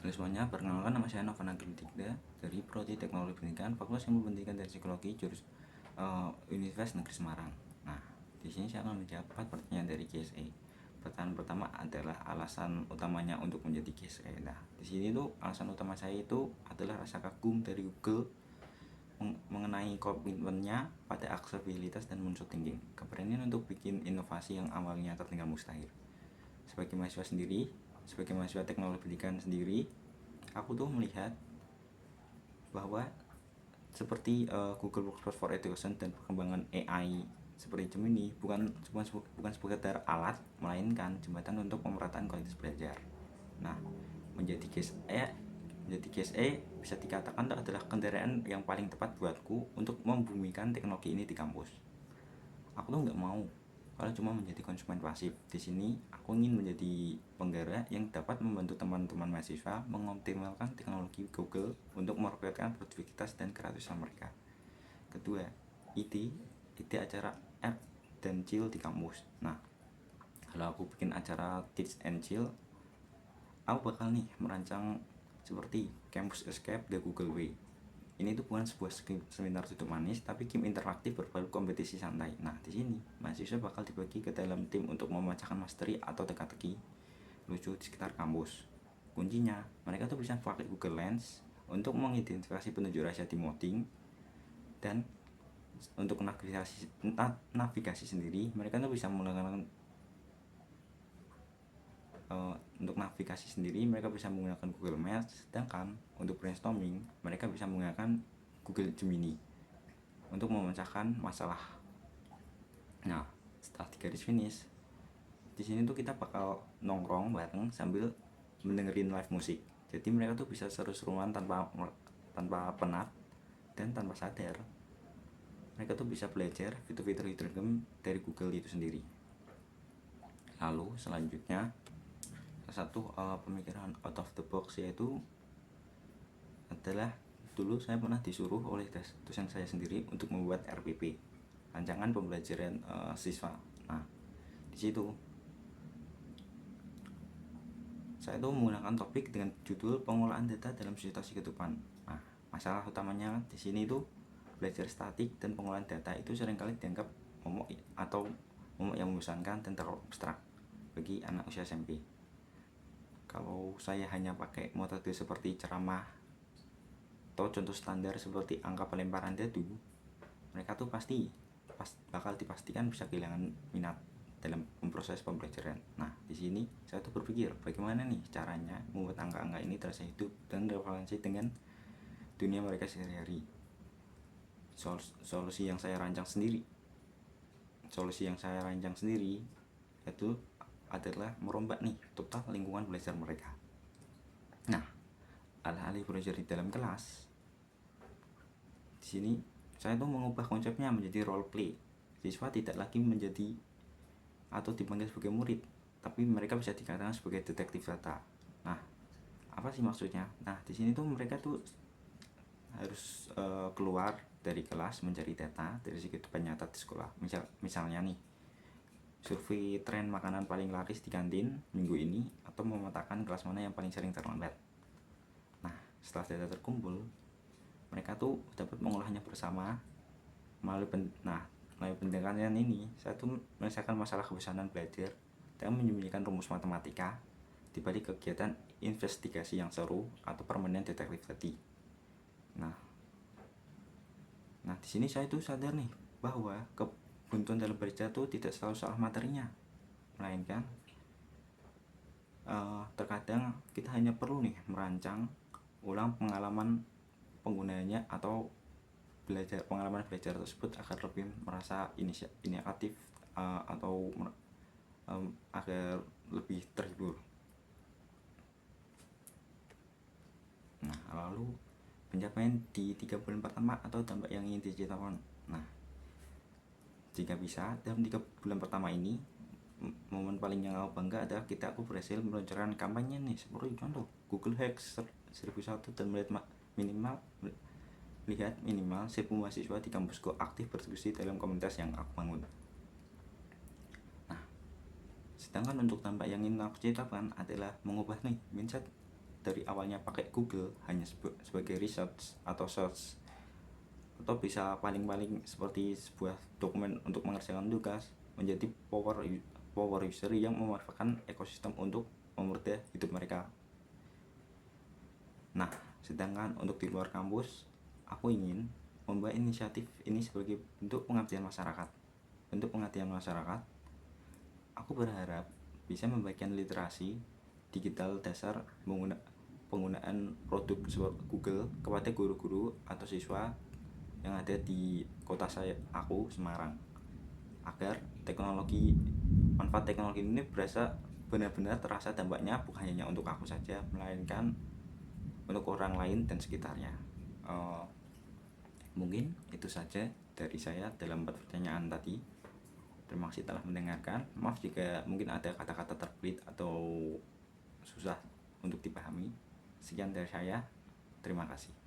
Halo semuanya, perkenalkan nama saya Nova Nagritikda dari Prodi Teknologi Pendidikan Fakultas Ilmu Pendidikan dan Psikologi Universitas Negeri Semarang. Nah, di sini saya akan menjawab 4 pertanyaan dari KSE. Pertanyaan pertama adalah alasan utamanya untuk menjadi KSE. Nah, di sini tuh alasan utama saya itu adalah rasa kagum dari Google mengenai komitmennya pada aksesibilitas dan moonshot thinking, keberanian untuk bikin inovasi yang awalnya tertinggal mustahil. Sebagai mahasiswa teknologi pendidikan sendiri, aku tuh melihat bahwa seperti Google Workspace for Education dan perkembangan AI seperti Gemini bukan sekedar alat, melainkan jembatan untuk pemerataan kualitas belajar. Nah, menjadi KSE bisa dikatakan adalah kendaraan yang paling tepat buatku untuk membumikan teknologi ini di kampus. Aku tuh nggak mau kalau cuma menjadi konsumen pasif. Di sini aku ingin menjadi penggerak yang dapat membantu teman-teman mahasiswa mengoptimalkan teknologi Google untuk memperkuatkan produktivitas dan kreativitas mereka. Kedua, ide acara app dan chill di kampus. Nah, kalau aku bikin acara Teach and Chill, aku bakal nih merancang seperti Campus Escape the Google Way. Ini tuh bukan sebuah seminar duduk manis, tapi game interaktif berbalut kompetisi santai. Nah, di sini mahasiswa bakal dibagi ke dalam tim untuk memecahkan misteri atau teka-teki lucu di sekitar kampus. Kuncinya, mereka tuh bisa pakai Google Lens untuk mengidentifikasi penunjuk rahasia di modding, dan untuk navigasi sendiri mereka tuh bisa menggunakan Google Maps, sedangkan untuk brainstorming mereka bisa menggunakan Google Gemini untuk memecahkan masalah. Nah, setelah di garis finish, di sini tuh kita bakal nongkrong bareng sambil mendengerin live musik. Jadi mereka tuh bisa seru-seruan tanpa penat dan tanpa sadar. Mereka tuh bisa belajar fitur-fitur hidden game dari Google itu sendiri. Lalu selanjutnya satu pemikiran out of the box, yaitu adalah dulu saya pernah disuruh oleh dosen saya sendiri untuk membuat RPP, rancangan pembelajaran siswa. Nah, di situ saya tuh menggunakan topik dengan judul pengolahan data dalam situasi kehidupan. Nah, masalah utamanya di sini tuh belajar statik dan pengolahan data itu seringkali dianggap momok yang membosankan dan terlalu abstrak bagi anak usia SMP. Kalau saya hanya pakai metode seperti ceramah atau contoh standar seperti angka pelemparan dadu, mereka tuh bakal dipastikan bisa kehilangan minat dalam memproses pembelajaran. Nah, di sini saya tuh berpikir bagaimana nih caranya membuat angka-angka ini terasa hidup dan relevansi dengan dunia mereka sehari-hari. Solusi yang saya rancang sendiri itu adalah merombak nih total lingkungan belajar mereka. Nah, alih-alih belajar di dalam kelas, di sini saya tuh mengubah konsepnya menjadi role play. Siswa tidak lagi menjadi atau dipanggil sebagai murid, tapi mereka bisa dikatakan sebagai detektif data. Nah, apa sih maksudnya? Nah, di sini tuh mereka tuh harus keluar dari kelas mencari data dari kehidupan nyata di sekolah. Misalnya nih, survei tren makanan paling laris di kantin minggu ini, atau memetakan kelas mana yang paling sering terlambat. Nah, setelah data terkumpul, mereka tuh dapat mengolahnya bersama melalui pendekatan ini. Saya tuh menyelesaikan masalah kebosanan belajar dan menyembunyikan rumus matematika di balik kegiatan investigasi yang seru atau permainan detektif tadi. Nah, di sini saya tuh sadar nih bahwa kebuntuan dalam belajar tuh tidak selalu salah materinya, melainkan terkadang kita hanya perlu nih merancang ulang pengalaman penggunanya atau pengalaman belajar tersebut agar lebih merasa inisiatif atau agar lebih terhibur. Nah, lalu pencapaian di 3 bulan pertama atau dampak yang ingin diciptakan. Nah, jika bisa dalam 3 bulan pertama ini, momen paling yang aku bangga adalah aku berhasil meluncurkan kampanye nih, seperti contoh Google Hacks 1001 dan melihat minimal 1000 mahasiswa di kampusku aktif berdiskusi dalam komunitas yang aku bangun. Nah, sedangkan untuk dampak yang ingin aku ciptakan adalah mengubah nih mindset dari awalnya pakai Google hanya sebagai research atau search, atau bisa paling-paling seperti sebuah dokumen untuk mengerjakan tugas, menjadi power user yang memanfaatkan ekosistem untuk memudah hidup mereka. Nah, sedangkan untuk di luar kampus, aku ingin membuat inisiatif ini sebagai bentuk pengabdian masyarakat. Bentuk pengabdian masyarakat, aku berharap bisa membagikan literasi digital dasar penggunaan produk Google kepada guru-guru atau siswa yang ada di kota aku Semarang, agar manfaat teknologi ini benar-benar terasa dampaknya, bukan hanya untuk aku saja, melainkan untuk orang lain dan sekitarnya. Mungkin itu saja dari saya dalam 4 pertanyaan tadi. Terima kasih telah mendengarkan. Maaf jika mungkin ada kata-kata terbelit atau susah untuk dipahami. Sekian dari saya. Terima kasih.